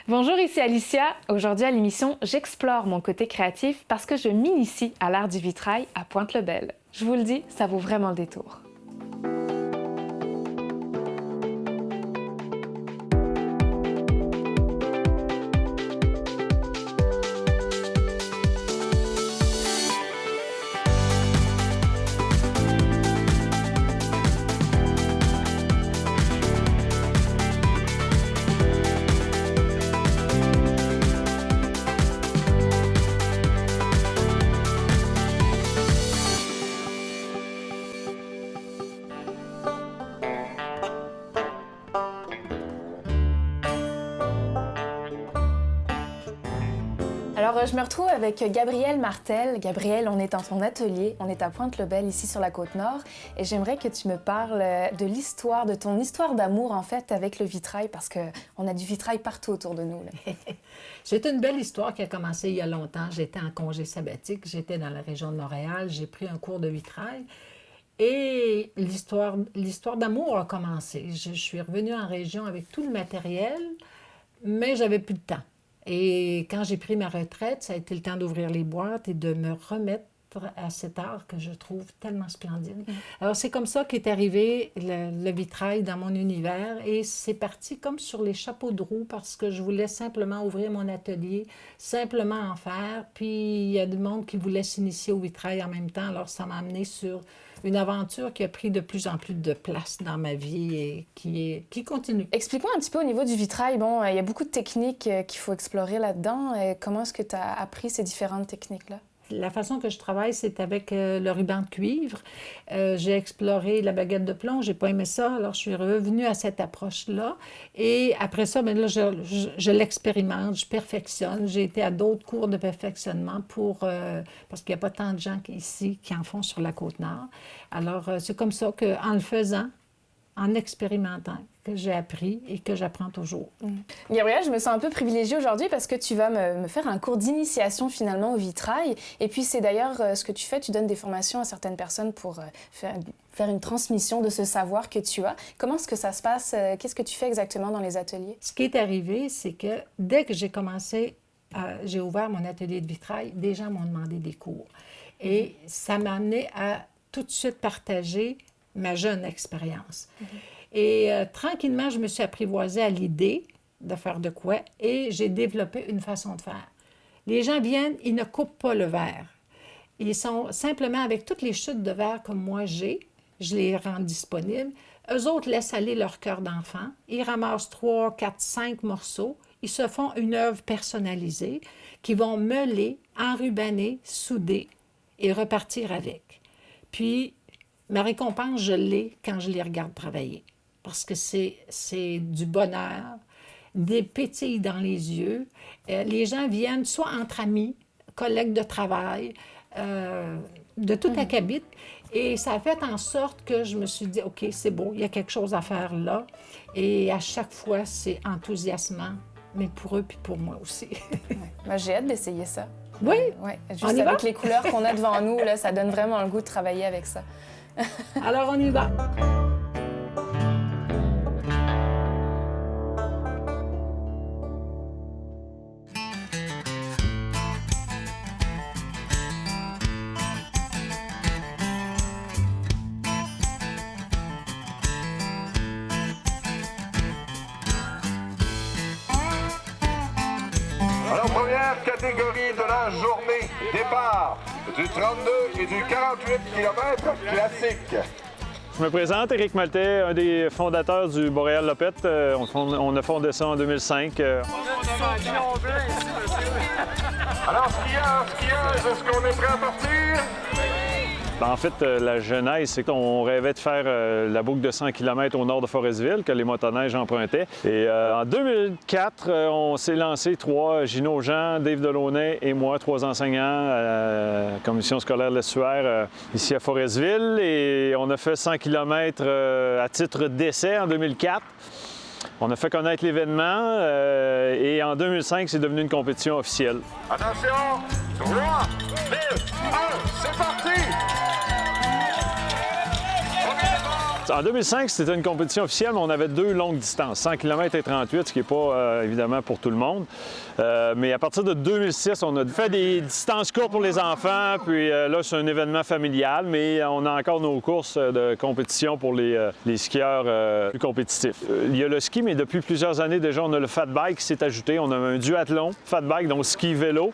Bonjour, ici Alicia. Aujourd'hui à l'émission, j'explore mon côté créatif parce que je m'initie à l'art du vitrail à Pointe-le-Bel. Je vous le dis, ça vaut vraiment le détour. Alors, je me retrouve avec Gabrielle Martel. Gabrielle, on est dans ton atelier, on est à Pointe-le-Bel, ici sur la Côte-Nord, et j'aimerais que tu me parles de l'histoire, de ton histoire d'amour, en fait, avec le vitrail, parce qu'on a du vitrail partout autour de nous. C'est une belle histoire qui a commencé il y a longtemps. J'étais en congé sabbatique, j'étais dans la région de Montréal, j'ai pris un cours de vitrail, et l'histoire d'amour a commencé. Je suis revenue en région avec tout le matériel, mais j'avais plus de temps. Et quand j'ai pris ma retraite, ça a été le temps d'ouvrir les boîtes et de me remettre à cet art que je trouve tellement splendide. Alors, c'est comme ça qu'est arrivé le vitrail dans mon univers et c'est parti comme sur les chapeaux de roue parce que je voulais simplement ouvrir mon atelier, simplement en faire. Puis, il y a du monde qui voulait s'initier au vitrail en même temps. Alors, ça m'a amené sur une aventure qui a pris de plus en plus de place dans ma vie et qui continue. Explique-moi un petit peu au niveau du vitrail. Bon, il y a beaucoup de techniques qu'il faut explorer là-dedans. Comment est-ce que tu as appris ces différentes techniques-là? La façon que je travaille, c'est avec le ruban de cuivre. J'ai exploré la baguette de plomb, j'ai pas aimé ça, alors je suis revenue à cette approche-là. Et après ça, bien là, je l'expérimente, je perfectionne. J'ai été à d'autres cours de perfectionnement parce qu'il n'y a pas tant de gens ici qui en font sur la Côte-Nord. Alors, c'est comme ça qu'en le faisant, en expérimentant, que j'ai appris et que j'apprends toujours. Gabrielle, je me sens un peu privilégiée aujourd'hui parce que tu vas me faire un cours d'initiation finalement au vitrail. Et puis c'est d'ailleurs ce que tu fais, tu donnes des formations à certaines personnes pour faire une transmission de ce savoir que tu as. Comment est-ce que ça se passe? Qu'est-ce que tu fais exactement dans les ateliers? Ce qui est arrivé, c'est que dès que j'ai commencé, j'ai ouvert mon atelier de vitrail, des gens m'ont demandé des cours. Et ça m'a amené à tout de suite partager ma jeune expérience. Et tranquillement, je me suis apprivoisée à l'idée de faire de quoi et j'ai développé une façon de faire. Les gens viennent, ils ne coupent pas le verre. Ils sont simplement avec toutes les chutes de verre comme moi j'ai, je les rends disponibles. Eux autres laissent aller leur cœur d'enfant. Ils ramassent 3, 4, 5 morceaux. Ils se font une œuvre personnalisée qu'ils vont meuler, enrubanner, souder et repartir avec. Puis, ma récompense, je l'ai quand je les regarde travailler. Parce que c'est du bonheur, des pétilles dans les yeux. Les gens viennent soit entre amis, collègues de travail, de tout acabit. Et ça a fait en sorte que je me suis dit, OK, c'est beau, il y a quelque chose à faire là. Et à chaque fois, c'est enthousiasmant, mais pour eux puis pour moi aussi. Moi, j'ai hâte d'essayer ça. Oui? Ouais. Juste avec les couleurs qu'on a devant nous, là, ça donne vraiment le goût de travailler avec ça. Alors, on y va. Alors, première catégorie de la journée, départ du 32 et du 48 km classique. Je me présente, Éric Maltais, un des fondateurs du Boréal Lopette. On a fondé ça en 2005. Alors, skieurs, est-ce qu'on est prêt à partir? En fait, la genèse, c'est qu'on rêvait de faire la boucle de 100 km au nord de Forestville, que les motoneiges empruntaient. Et en 2004, on s'est lancé 3, Gino Jean, Dave Delaunay et moi, 3 enseignants à la commission scolaire de l'estuaire ici à Forestville. Et on a fait 100 km à titre d'essai en 2004. On a fait connaître l'événement et en 2005, c'est devenu une compétition officielle. Attention, 3, 2, 1, c'est parti! En 2005, c'était une compétition officielle, mais on avait 2 longues distances, 100 km et 38, ce qui n'est pas évidemment pour tout le monde. Mais à partir de 2006, on a fait des distances courtes pour les enfants, puis là, c'est un événement familial, mais on a encore nos courses de compétition pour les skieurs plus compétitifs. Il y a le ski, mais depuis plusieurs années déjà, on a le fat bike qui s'est ajouté. On a un duathlon, fat bike, donc ski-vélo.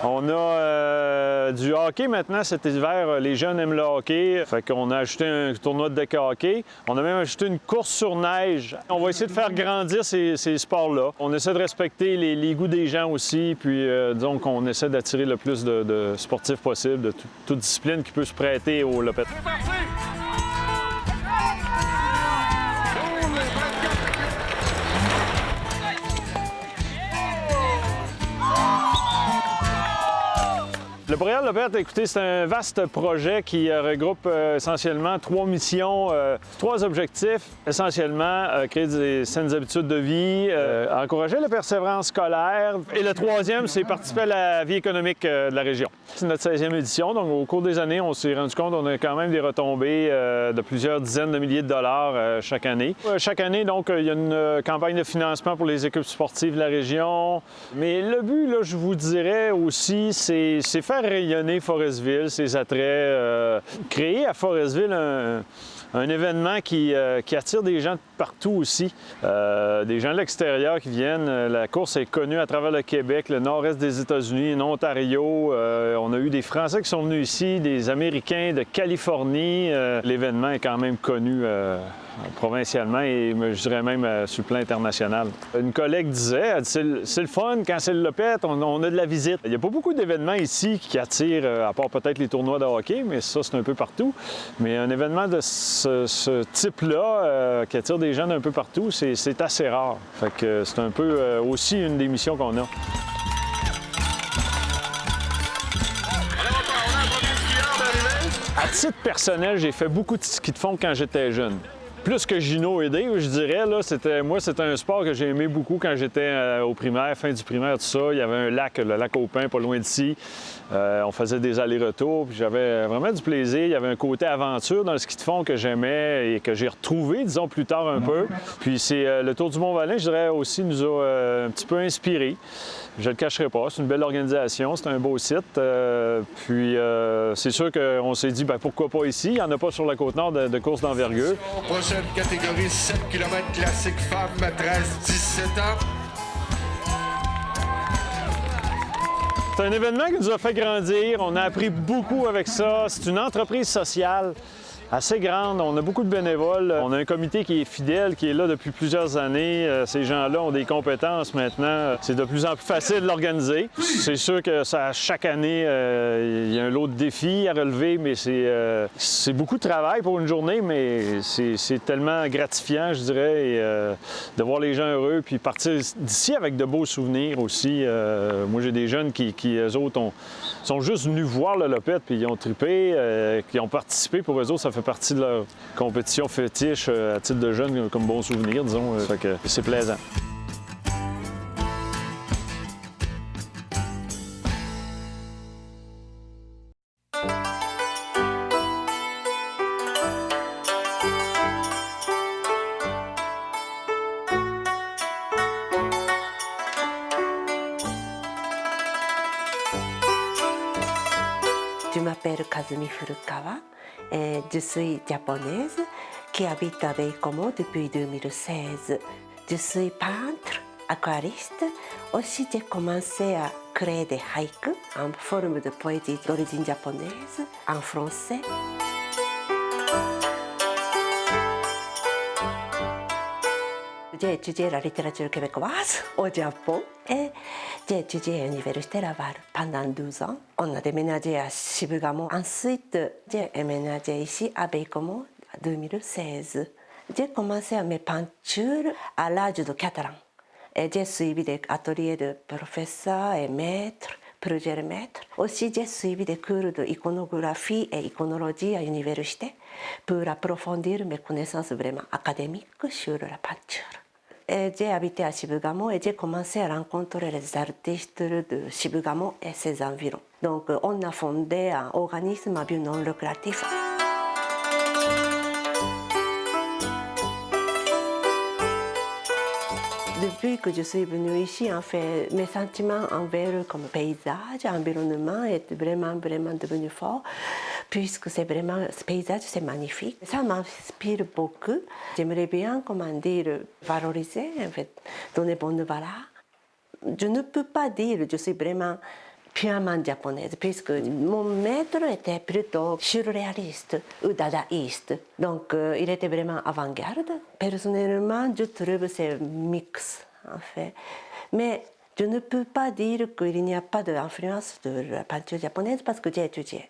On a du hockey maintenant cet hiver. Les jeunes aiment le hockey, fait qu'on a ajouté un tournoi de deck hockey. On a même ajouté une course sur neige. On va essayer de faire grandir ces sports-là. On essaie de respecter les goûts des gens aussi, puis disons qu'on essaie d'attirer le plus de sportifs possible, de toute discipline qui peut se prêter au lopette. Le Boréal Lopette, écoutez, c'est un vaste projet qui regroupe essentiellement 3 missions, 3 objectifs. Essentiellement, créer des saines habitudes de vie, encourager la persévérance scolaire. Et le 3e, c'est participer à la vie économique de la région. C'est notre 16e édition, donc au cours des années, on s'est rendu compte qu'on a quand même des retombées de plusieurs dizaines de milliers de dollars chaque année. Chaque année, donc, il y a une campagne de financement pour les équipes sportives de la région. Mais le but, là, je vous dirais aussi, c'est faire rayonner Forestville, ses attraits, créer à Forestville un événement qui attire des gens de partout aussi, des gens de l'extérieur qui viennent. La course est connue à travers le Québec, le nord-est des États-Unis, en Ontario. On a eu des Français qui sont venus ici, des Américains de Californie. L'événement est quand même connu provincialement et je dirais même sur le plan international. Une collègue disait, elle dit, c'est le fun, quand c'est le Lopette, on a de la visite. Il n'y a pas beaucoup d'événements ici qui attirent, à part peut-être les tournois de hockey, mais ça, c'est un peu partout. Mais un événement de ce type-là, qui attire des gens d'un peu partout, c'est assez rare. Fait que c'est un peu aussi une des missions qu'on a. À titre personnel, j'ai fait beaucoup de ski de fond quand j'étais jeune. Plus que Gino et Dave, je dirais, là, c'était un sport que j'ai aimé beaucoup quand j'étais au primaire, fin du primaire, tout ça. Il y avait un lac, le lac Aupin, pas loin d'ici. On faisait des allers-retours, puis j'avais vraiment du plaisir. Il y avait un côté aventure dans le ski de fond que j'aimais et que j'ai retrouvé, disons, plus tard un peu. Puis c'est le Tour du Mont-Valin, je dirais aussi, nous a un petit peu inspirés. Je ne le cacherai pas, c'est une belle organisation, c'est un beau site. Puis c'est sûr qu'on s'est dit, bien, pourquoi pas ici? Il n'y en a pas sur la Côte-Nord de courses d'envergure. Prochaine catégorie, 7 km classique femmes, 13-17 ans. C'est un événement qui nous a fait grandir. On a appris beaucoup avec ça. C'est une entreprise sociale assez grande. On a beaucoup de bénévoles. On a un comité qui est fidèle, qui est là depuis plusieurs années. Ces gens-là ont des compétences maintenant. C'est de plus en plus facile de l'organiser. C'est sûr que chaque année, il y a un lot de défis à relever, mais c'est beaucoup de travail pour une journée, mais c'est tellement gratifiant, je dirais, de voir les gens heureux, puis partir d'ici avec de beaux souvenirs aussi. Moi, j'ai des jeunes qui eux autres, sont juste venus voir le Lopette, puis ils ont trippé, qui ont participé. Pour eux autres, ça fait partie de leur compétition fétiche à titre de jeunes, comme bon souvenir, disons. Fait que c'est plaisant. Je m'appelle Kazumi Furukawa. Je suis japonaise qui habite à Baie-Comeau depuis 2016. Je suis peintre, aquariste. Aussi, j'ai commencé à créer des haïkus en forme de poésie d'origine japonaise en français. J'ai étudié la littérature québécoise au Japon et j'ai étudié à l'Université Laval pendant 12 ans. On a déménagé à Shibugamo. Ensuite, j'ai déménagé ici à Baie-Comeau en 2016. J'ai commencé à mes peintures à l'âge de 4 ans. Et j'ai suivi des ateliers de professeurs et maîtres, plusieurs maîtres. Aussi, j'ai suivi des cours d'iconographie et iconologie à l'université pour approfondir mes connaissances vraiment académiques sur la peinture. Et j'ai habité à Shibugamo et j'ai commencé à rencontrer les artistes de Shibugamo et ses environs. Donc, on a fondé un organisme à but non lucratif. Depuis que je suis venue ici, en fait, mes sentiments envers comme paysage, environnement est vraiment, vraiment devenu fort, puisque c'est vraiment, ce paysage, c'est magnifique. Ça m'inspire beaucoup. J'aimerais bien, comment dire, valoriser, en fait, donner bonne valeur. Je ne peux pas dire que je suis vraiment purement japonaise, puisque mon maître était plutôt surréaliste ou dadaïste. Donc, il était vraiment avant-garde. Personnellement, je trouve que c'est mix, en fait. Mais je ne peux pas dire qu'il n'y a pas d'influence de la peinture japonaise parce que j'ai étudié.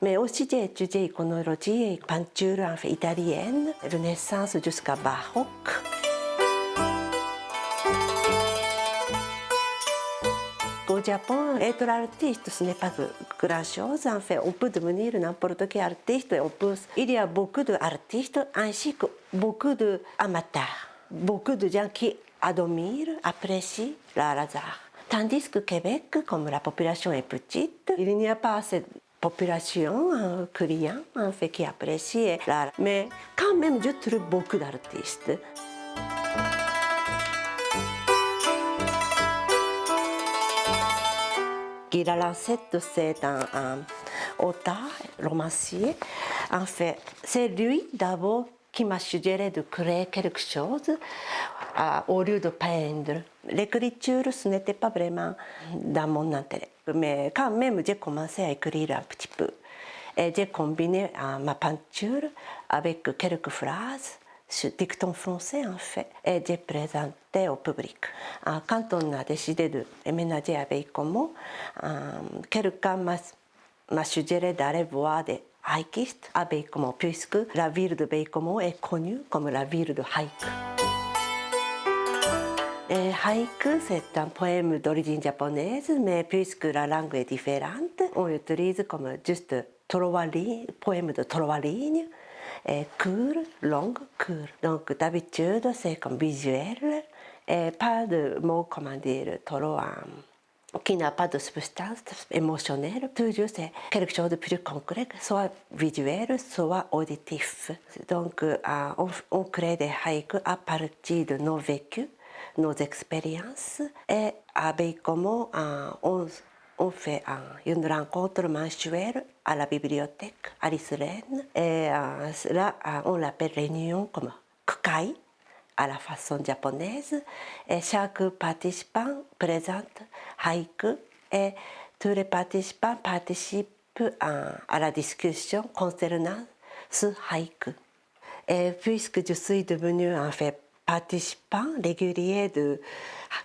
Mais aussi, j'ai étudié iconologie et peinture en fait, italienne, Renaissance jusqu'à baroque. Au Japon, être artiste, ce n'est pas grand-chose. En fait, on peut devenir n'importe quel artiste. Il y a beaucoup d'artistes ainsi que beaucoup d'amateurs. Beaucoup de gens qui admirent, apprécient l'art. Tandis que Québec, comme la population est petite, il n'y a pas assez de population client en fait, qui apprécie l'art. Mais quand même, je trouve beaucoup d'artistes. Guy Lancette, c'est un auteur, romancier. En fait, c'est lui d'abord qui m'a suggéré de créer quelque chose au lieu de peindre. L'écriture, ce n'était pas vraiment dans mon intérêt. Mais quand même, j'ai commencé à écrire un petit peu. Et j'ai combiné ma peinture avec quelques phrases. Ce dicton français en fait, et j'ai présenté au public. Quand on a décidé de déménager à Baie-Comeau, quelqu'un m'a suggéré d'aller voir des haïkistes à Baie-Comeau, puisque la ville de Baie-Comeau est connue comme la ville de haïku. Et haïku, c'est un poème d'origine japonaise, mais puisque la langue est différente, on utilise comme juste poème de 3 lignes. Et court, long, court. Donc d'habitude, c'est comme visuel et pas de mots, comment dire, trop qui n'a pas de substance émotionnelle. Toujours, c'est quelque chose de plus concret, soit visuel, soit auditif. Donc, on crée des haïkus à partir de nos vécus, nos expériences. Et à Baie-Comeau, on fait une rencontre mensuelle à la bibliothèque Alice Rennes. Et là, on l'appelle réunion comme kukai à la façon japonaise. Et chaque participant présente haïku et tous les participants participent à la discussion concernant ce haïku. Et puisque je suis devenue en fait participant régulier de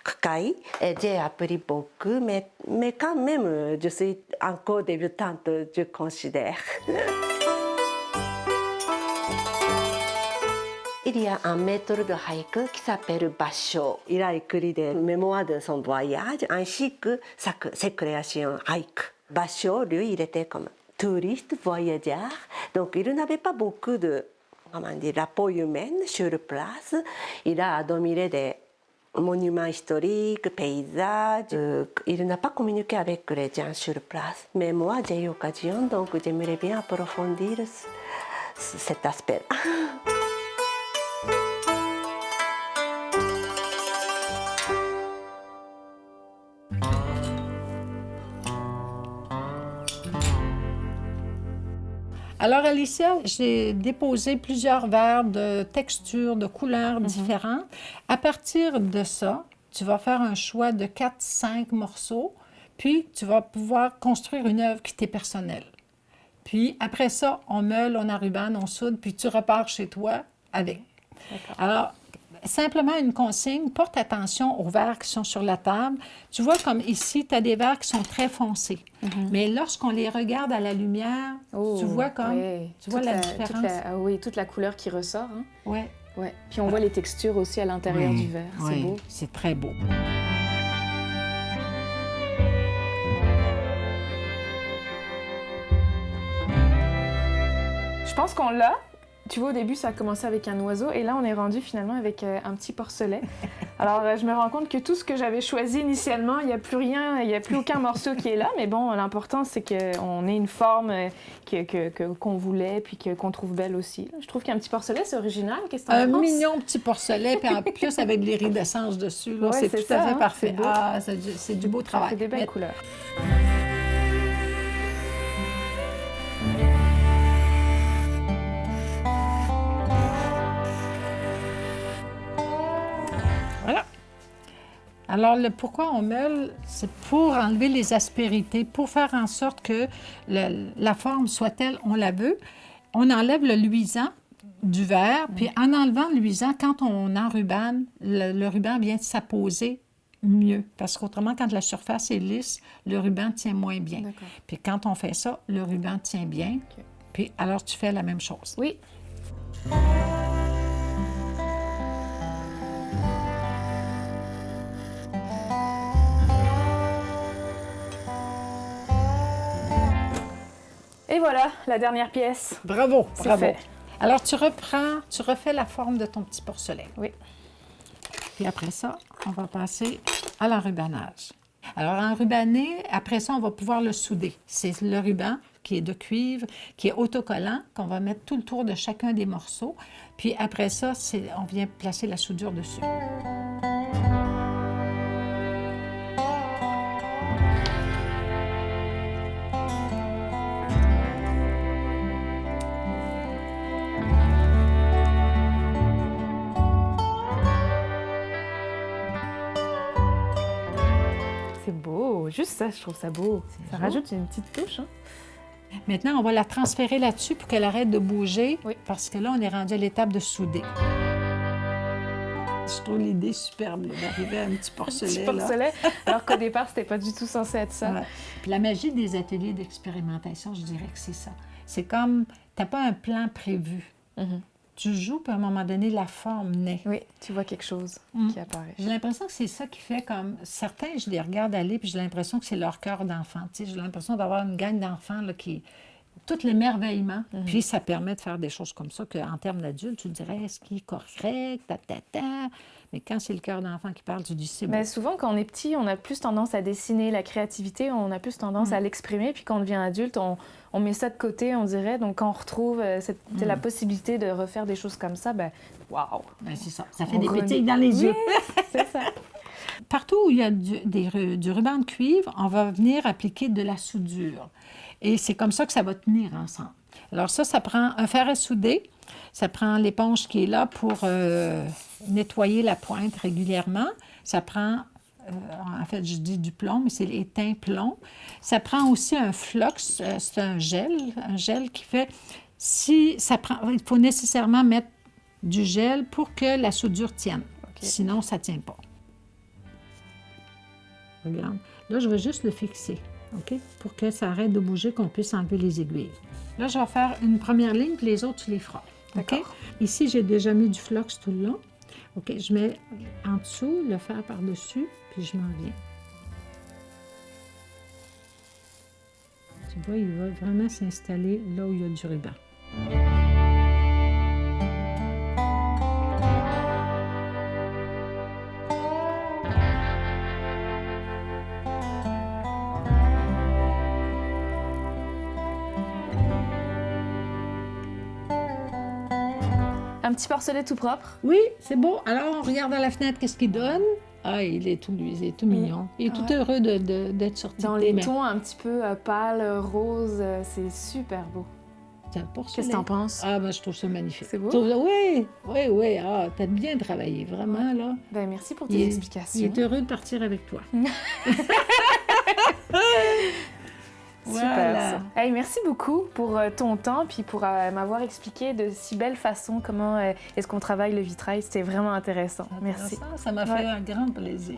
Kukai, et j'ai appris beaucoup, mais quand même, je suis encore débutante, je considère. Il y a un maître de haïku qui s'appelle Basho. Il a écrit des mémoires de son voyage ainsi que ses créations haïku. Basho, lui, il était comme touriste, voyageur, donc il n'avait pas beaucoup de rapport humain sur place. Il a admiré des monuments historiques, paysages. Il n'a pas communiqué avec les gens sur place. Mais moi, j'ai eu l'occasion, donc j'aimerais bien approfondir cet aspect. Alors, Alicia, j'ai déposé plusieurs verres de textures, de couleurs différentes. À partir de ça, tu vas faire un choix de 4-5 morceaux, puis tu vas pouvoir construire une œuvre qui t'est personnelle. Puis, après ça, on meule, on enrubane, on soude, puis tu repars chez toi avec. Alors, simplement une consigne, porte attention aux verres qui sont sur la table. Tu vois, comme ici, tu as des verres qui sont très foncés. Mais lorsqu'on les regarde à la lumière, tu vois comme... Oui. Tu vois la différence? Oui, toute la couleur qui ressort. Hein? Oui. Ouais. Puis on voit les textures aussi à l'intérieur du verre. C'est beau. C'est très beau. Je pense qu'on l'a. Tu vois, au début, ça a commencé avec un oiseau et là, on est rendu finalement avec un petit porcelet. Alors, je me rends compte que tout ce que j'avais choisi initialement, il n'y a plus rien, il n'y a plus aucun morceau qui est là. Mais bon, l'important, c'est qu'on ait une forme qu'on voulait puis qu'on trouve belle aussi. Je trouve qu'un petit porcelet, c'est original. Qu'est-ce que t'en Un penses? mignon petit porcelet, puis en plus avec de l'iridescence dessus. Là, Ouais, c'est c'est tout ça, à fait hein, parfait. c'est beau. Ah, c'est du beau Ça travail. fait des belles Mais- couleurs. Voilà. Alors, pourquoi on meule, c'est pour enlever les aspérités, pour faire en sorte que la forme soit telle on la veut. On enlève le luisant du verre, puis en enlevant le luisant, quand on enrubane, le ruban vient s'apposer mieux. Parce qu'autrement, quand la surface est lisse, le ruban tient moins bien. D'accord. Puis quand on fait ça, le ruban tient bien. OK. Puis alors, tu fais la même chose. Oui. Et voilà, la dernière pièce. Bravo, C'est bravo. fait. Alors, tu refais la forme de ton petit porcelet. Oui. Puis après ça, on va passer à l'enrubanage. Alors, enrubaner, après ça, on va pouvoir le souder. C'est le ruban qui est de cuivre, qui est autocollant, qu'on va mettre tout le tour de chacun des morceaux. Puis après ça, on vient placer la soudure dessus. C'est beau. Juste ça, je trouve ça beau. Ça beau. rajoute une petite touche. Hein? Maintenant, on va la transférer là-dessus pour qu'elle arrête de bouger, Oui. parce que là, on est rendu à l'étape de souder. Je trouve l'idée superbe là, d'arriver à un petit porcelet. Petit là. porcelet, alors qu'au départ, c'était pas du tout censé être ça. Ouais. Puis la magie des ateliers d'expérimentation, je dirais que c'est ça. C'est comme, tu n'as pas un plan prévu. Mhm. Tu joues, puis à un moment donné, la forme naît. Oui, tu vois quelque chose Mm. qui apparaît. J'ai l'impression que c'est ça qui fait comme... Certains, je les regarde aller, puis j'ai l'impression que c'est leur cœur d'enfant. Tu sais, j'ai l'impression d'avoir une gang d'enfants là, qui... Tout l'émerveillement. Puis ça permet de faire des choses comme ça qu'en termes d'adulte, tu te dirais, est-ce qu'il est correct, Mais quand c'est le cœur d'enfant qui parle, tu dis, c'est bon. Mais souvent, quand on est petit, on a plus tendance à dessiner la créativité, on a plus tendance à l'exprimer. Puis quand on devient adulte, on met ça de côté, on dirait. Donc quand on retrouve la possibilité de refaire des choses comme ça, ben waouh! Ben, c'est ça. Ça fait On des renaît. pétilles dans les yeux. C'est ça. Partout où il y a du ruban de cuivre, on va venir appliquer de la soudure. Et c'est comme ça que ça va tenir ensemble. Alors ça prend un fer à souder. Ça prend l'éponge qui est là pour nettoyer la pointe régulièrement. Ça prend, en fait, je dis du plomb, mais c'est l'étain plomb. Ça prend aussi un flox, c'est un gel qui fait... il faut nécessairement mettre du gel pour que la soudure tienne. Sinon, ça ne tient pas. Regarde. Là, je vais juste le fixer, OK? Pour que ça arrête de bouger, qu'on puisse enlever les aiguilles. Là, je vais faire une première ligne, puis les autres, tu les feras. OK? D'accord. Ici, j'ai déjà mis du flox tout le long. OK, je mets en dessous, le fer par-dessus, puis je m'en viens. Tu vois, il va vraiment s'installer là où il y a du ruban. Un petit porcelet tout propre. Oui, c'est beau. Alors, on regarde dans la fenêtre, qu'est-ce qu'il donne? Ah, il est tout mignon. Il est tout heureux d'être sorti. Dans de les tes mains. tons un petit peu pâles, roses, c'est super beau. C'est un porcelet. Qu'est-ce que t'en penses? Ah, ben, je trouve ça magnifique. C'est beau? Oui. Ah, t'as bien travaillé, vraiment, là. Ben, merci pour tes Il explications. est heureux de partir avec toi. Super Voilà. ça. Hey, merci beaucoup pour ton temps puis pour m'avoir expliqué de si belle façon comment est-ce qu'on travaille le vitrail. C'était vraiment intéressant. Merci. Ça m'a fait Ouais. un grand plaisir.